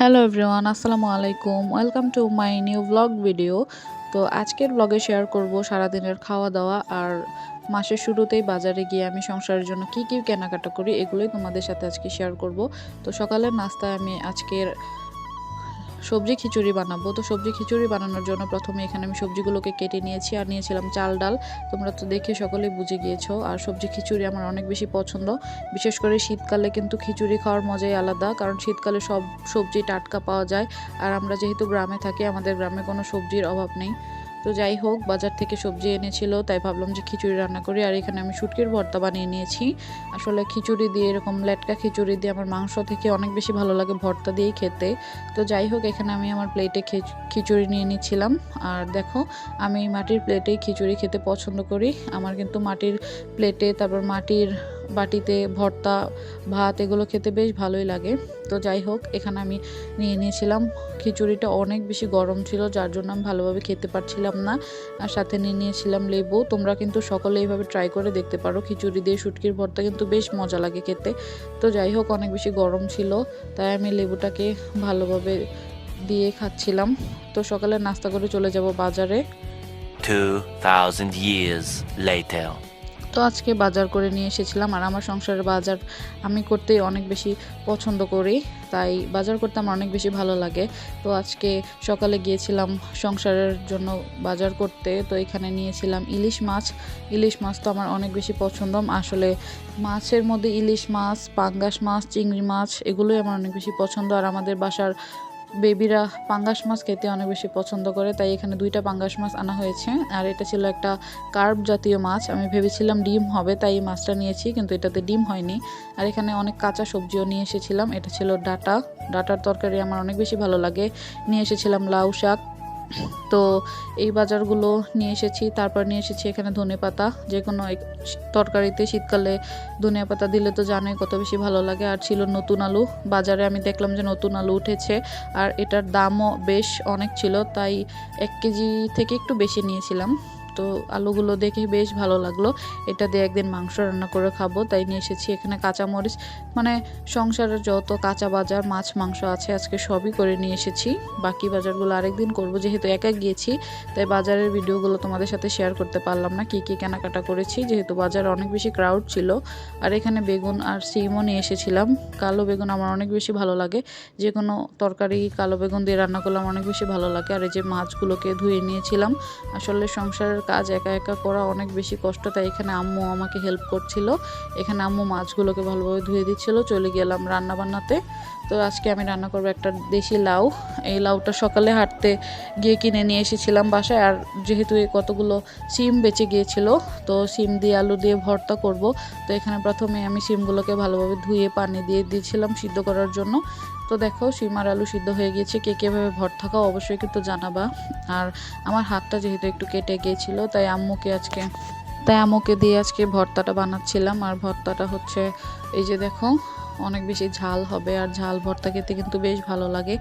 Hello everyone, আসসালামু আলাইকুম। Welcome to my new blog video. তো আজকের ব্লগে শেয়ার করব সারাদিনের খাওয়া দাওয়া আর মাসের শুরুতেই বাজারে গিয়ে আমি সংসারের জন্য কি কি কেনাকাটা করি এগুলোই তোমাদের সাথে আজকে শেয়ার করব। তো সকালের নাস্তায় আমি আজকের সবজি খিচুড়ি বানাবো। তো সবজি খিচুড়ি বানানোর জন্য প্রথমে এখানে আমি সবজিগুলোকে কেটে নিয়েছি আর নিয়েছিলাম চাল ডাল। তোমরা তো দেখে সকলেই বুঝে গিয়েছো। আর সবজি খিচুড়ি আমার অনেক বেশি পছন্দ, বিশেষ করে শীতকালে কিন্তু খিচুড়ি খাওয়ার মজাই আলাদা, কারণ শীতকালে সব সবজি টাটকা পাওয়া যায়। আর আমরা যেহেতু গ্রামে থাকি, আমাদের গ্রামে কোনো সবজির অভাব নেই। তো যাই হোক, বাজার থেকে সবজি এনেছিল, তাই ভাবলাম যে খিচুড়ি রান্না করি। আর এখানে আমি শুটকির ভর্তা বানিয়ে নিয়েছি। আসলে খিচুড়ি দিয়ে, এরকম লেটকা খিচুড়ি দিয়ে আমার মাংস থেকে অনেক বেশি ভালো লাগে ভর্তা দিয়েই খেতে। তো যাই হোক, এখানে আমি আমার প্লেটে খিচুড়ি নিয়ে নিচ্ছিলাম। আর দেখো, আমি মাটির প্লেটেই খিচুড়ি খেতে পছন্দ করি। আমার কিন্তু মাটির প্লেটে, তারপর মাটির বাটিতে ভর্তা, ভাত এগুলো খেতে বেশ ভালোই লাগে। তো যাই হোক, এখানে আমি নিয়ে নিয়েছিলাম। খিচুড়িটা অনেক বেশি গরম ছিল, যার জন্য আমি ভালোভাবে খেতে পারছিলাম না। আর সাথে নিয়ে নিয়েছিলাম লেবু। তোমরা কিন্তু সকলে এইভাবে ট্রাই করে দেখতে পারো, খিচুড়ি দিয়ে শুটকির ভর্তা কিন্তু বেশ মজা লাগে খেতে। তো যাই হোক, অনেক বেশি গরম ছিল, তাই আমি লেবুটাকে ভালোভাবে দিয়ে খাচ্ছিলাম। তো সকালে নাস্তা করে চলে যাব বাজারে। 2000 years later. তো আজকে বাজার করে নিয়ে এসেছিলাম। আর আমার সংসারের বাজার আমি করতেই অনেক বেশি পছন্দ করি, তাই বাজার করতে আমার অনেক বেশি ভালো লাগে। তো আজকে সকালে গিয়েছিলাম সংসারের জন্য বাজার করতে। তো এখানে নিয়েছিলাম ইলিশ মাছ। ইলিশ মাছ তো আমার অনেক বেশি পছন্দ। আসলে মাছের মধ্যে ইলিশ মাছ, পাঙ্গাস মাছ, চিংড়ি মাছ এগুলোই আমার অনেক বেশি পছন্দ। আর আমাদের বাসার বেবিরা পাঙ্গাস মাছ খেতে অনেক বেশি পছন্দ করে, তাই এখানে 2টা পাঙ্গাস মাছ আনা হয়েছে। আর এটা ছিল একটা কার্ব জাতীয় মাছ। আমি ভেবেছিলাম ডিম হবে, তাই এই মাছটা নিয়েছি, কিন্তু এটাতে ডিম হয়নি। আর এখানে অনেক কাঁচা সবজিও নিয়ে এসেছিলাম। এটা ছিল ডাটার তরকারি আমার অনেক বেশি ভালো লাগে। নিয়ে এসেছিলাম লাউ শাক। তো এই বাজারগুলো নিয়ে এসেছি। তারপর নিয়ে এসেছি এখানে ধনেপাতা। যে কোনো তরকারিতে শীতকালে ধনিয়া পাতা দিলে তো জানোই কত বেশি ভালো লাগে। আর ছিল নতুন আলু। বাজারে আমি দেখলাম যে নতুন আলু উঠেছে, আর এটার দামও বেশ অনেক ছিল, তাই 1 কেজি থেকে একটু বেশি নিয়েছিলাম। তো আলুগুলো দেখে বেশ ভালো লাগলো। এটা দিয়ে একদিন মাংস রান্না করে খাবো, তাই নিয়ে এসেছি এখানে কাঁচামরিচ। মানে সংসারের যত কাঁচা বাজার, মাছ মাংস আছে, আজকে সবই করে নিয়ে এসেছি। বাকি বাজারগুলো আরেকদিন করব, যেহেতু একা গিয়েছি, তাই বাজারের ভিডিওগুলো তোমাদের সাথে শেয়ার করতে পারলাম না কি কি কেনাকাটা করেছি, যেহেতু বাজারে অনেক বেশি ক্রাউড ছিল। আর এখানে বেগুন আর সিমও নিয়ে এসেছিলাম। কালো বেগুন আমার অনেক বেশি ভালো লাগে, যে কোনো তরকারি কালো বেগুন দিয়ে রান্না করলে আমার অনেক বেশি ভালো লাগে। আর এই যে মাছগুলোকে ধুয়ে নিয়েছিলাম। আসলে সংসারের কাজ একা একা করা অনেক বেশি কষ্ট, তাই এখানে আম্মু আমাকে হেল্প করছিল। এখানে আম্মু মাছগুলোকে ভালোভাবে ধুয়ে দিচ্ছিল। চলে গেলাম রান্না বান্নাতে। তো আজকে আমি রান্না করবো একটা দেশি লাউ। এই লাউটা সকালে হাঁটতে গিয়ে কিনে নিয়ে এসেছিলাম বাসায়। আর যেহেতু এই কতগুলো সিম বেঁচে গিয়েছিল, তো সিম দিয়ে আলু দিয়ে ভর্তা করব। তো এখানে প্রথমে আমি সিমগুলোকে ভালোভাবে ধুয়ে পানি দিয়ে দিয়েছিলাম সিদ্ধ করার জন্য। তো দেখো, সিম আর আলু সিদ্ধ হয়ে গিয়েছে। কে কীভাবে ভর্তা খাও অবশ্যই কিন্তু জানাবা। আর আমার হাতটা যেহেতু একটু কেটে গিয়েছিল, তাই আম্মুকে দিয়ে আজকে ভর্তাটা বানাচ্ছিলাম। আর ভর্তাটা হচ্ছে, এই যে দেখো, অনেক বেশি ঝাল হবে। আর ঝাল ভর্তা খেতে কিন্তু বেশ ভালো লাগে।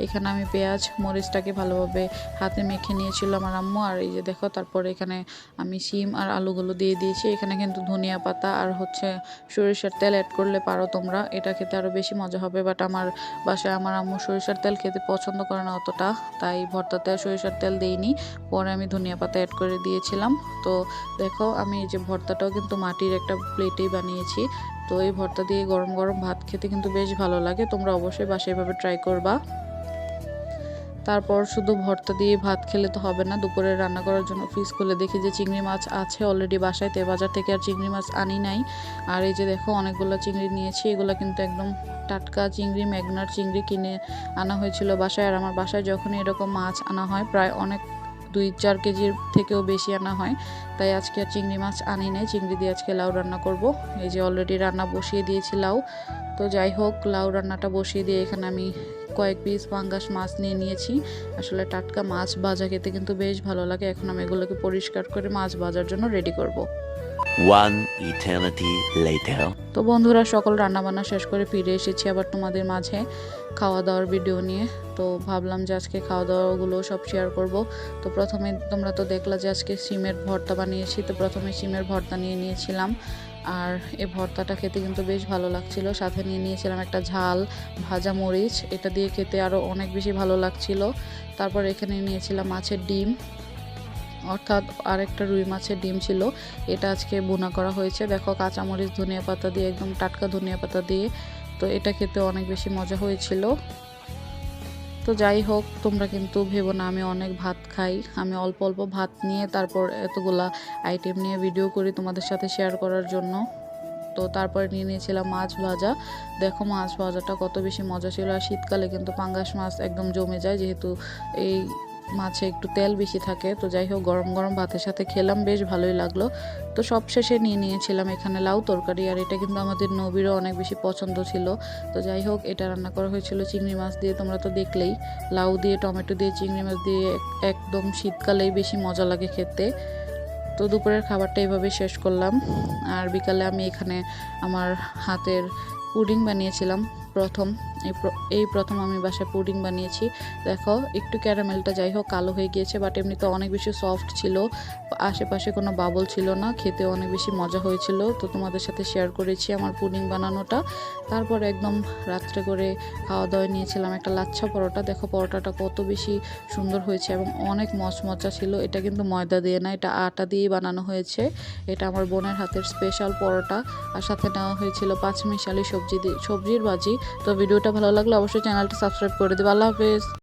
এখানে আমি পেঁয়াজ মরিচটাকে ভালোভাবে হাতে মেখে নিয়েছিলাম আমার আম্মু। আর এই যে দেখো, তারপরে এখানে আমি সিম আর আলুগুলো দিয়ে দিয়েছি। এখানে কিন্তু ধনিয়া পাতা আর হচ্ছে সরিষার তেল অ্যাড করলে পারো তোমরা, এটা খেতে আরও বেশি মজা হবে। বাট আমার বাসায় আমার আম্মু সরিষার তেল খেতে পছন্দ করে না অতটা, তাই ভর্তাতে আর সরিষার তেল দিইনি। পরে আমি ধনিয়া পাতা অ্যাড করে দিয়েছিলাম। তো দেখো, আমি এই যে ভর্তাটাও কিন্তু মাটির একটা প্লেটেই বানিয়েছি। তো এই ভর্তা দিয়ে গরম গরম ভাত খেতে কিন্তু বেশ ভালো লাগে। তোমরা অবশ্যই বাসায় এভাবে ট্রাই করবা। তারপর শুধু ভর্তা দিয়ে ভাত খেলে তো হবে না, দুপুরে রান্না করার জন্য ফ্রিজ খুলে দেখি যে চিংড়ি মাছ আছে অলরেডি বাসায়। তে বাজার থেকে আর চিংড়ি মাছ আনি নাই। আর এই যে দেখো, অনেকগুলো চিংড়ি নিয়েছি। এগুলো কিন্তু একদম টাটকা চিংড়ি, ম্যাগনার চিংড়ি কিনে আনা হয়েছিল বাসায়। আর আমার বাসায় যখনই এরকম মাছ আনা হয়, প্রায় অনেক 2-4 কেজির থেকেও বেশি আনা হয়। তাই আজকে আর চিংড়ি মাছ আনি নাই। চিংড়ি দিয়ে আজকে লাউ রান্না করব। এই যে অলরেডি রান্না বসিয়ে দিয়েছি লাউ। তো যাই হোক, লাউ রান্নাটা বসিয়ে দিয়ে এখানে আমি কয়েক পিস পাঙ্গাস মাছ নিয়ে নিয়েছি। আসলে টাটকা মাছ ভাজা খেতে কিন্তু বেশ ভালো লাগে। এখন আমি এগুলোকে পরিষ্কার করে মাছ ভাজার জন্য রেডি করব। One eternity later. তো বন্ধুরা, সকল রান্নাবান্না শেষ করে ফিরে এসেছি আবার তোমাদের মাঝে খাওয়া দাওয়ার ভিডিও নিয়ে। তো ভাবলাম যে আজকে খাওয়া দাওয়াগুলো সব শেয়ার করব। তো প্রথমে তোমরা তো দেখলা যে আজকে সিমের ভর্তা বানিয়েছি। তো প্রথমে সিমের ভর্তা নিয়ে নিয়েছিলাম। আর এই ভর্তাটা খেতে কিন্তু বেশ ভালো লাগছিল। সাথে নিয়ে নিয়েছিলাম একটা ঝাল ভাজা মরিচ, এটা দিয়ে খেতে আরও অনেক বেশি ভালো লাগছিল। তারপর এখানে নিয়েছিলাম মাছের ডিম, অর্থাৎ আরেকটা রুই মাছের ডিম ছিল, এটা আজকে বোনা করা হয়েছে। দেখো কাঁচামরিচ ধনিয়া পাতা দিয়ে, একদম টাটকা ধনিয়া পাতা দিয়ে, তো এটা খেতে অনেক বেশি মজা হয়েছিল। তো যাই হোক, তোমরা কিন্তু ভেবো না আমি অনেক ভাত খাই, আমি অল্প অল্প ভাত নিয়ে তারপর এতগুলা আইটেম নিয়ে ভিডিও করি তোমাদের সাথে শেয়ার করার জন্য। তো তারপরে নিয়ে নিয়েছিলাম মাছ ভাজা। দেখো মাছ ভাজাটা কত বেশি মজা ছিল। আর শীতকালে কিন্তু পাঙ্গাস মাছ একদম জমে যায়, যেহেতু এই মাছে একটু তেল বেশি থাকে। তো যাই হোক, গরম গরম ভাতের সাথে খেলাম, বেশ ভালোই লাগলো। তো সবশেষে নিয়ে নিয়েছিলাম এখানে লাউ তরকারি, আর এটা কিন্তু আমাদের নবীরও অনেক বেশি পছন্দ ছিল। তো যাই হোক, এটা রান্না করা হয়েছিল চিংড়ি মাছ দিয়ে, তোমরা তো দেখলেই, লাউ দিয়ে টমেটো দিয়ে চিংড়ি মাছ দিয়ে একদম শীতকালেই বেশি মজা লাগে খেতে। তো দুপুরের খাবারটা এইভাবে শেষ করলাম। আর বিকালে আমি এখানে আমার হাতের পুডিং বানিয়েছিলাম এই প্রথম আমি বাসায় পুডিং বানিয়েছি। দেখো একটু ক্যারামেলটা যাই হোক কালো হয়ে গিয়েছে, বাট এমনিতে অনেক বেশি সফট ছিল, আশেপাশে কোনো বাবল ছিল না, খেতে অনেক বেশি মজা হয়েছিল। তো তোমাদের সাথে শেয়ার করেছি আমার পুডিং বানানোটা। তারপর একদম রাত্রে করে খাওয়া দাওয়া নিয়েছিলাম একটা লাচ্ছা পরোটা। দেখো পরোটাটা কত বেশি সুন্দর হয়েছে এবং অনেক মচমচা ছিল। এটা কিন্তু ময়দা দিয়ে না, এটা আটা দিয়েই বানানো হয়েছে। এটা আমার বোনের হাতের স্পেশাল পরোটা। আর সাথে নেওয়া হয়েছিল পাঁচমিশালি সবজির বাজি। তো ভিডিওটা ভালো লাগলে অবশ্যই চ্যানেলটা সাবস্ক্রাইব করে দেবে। আল্লাহ হাফেজ।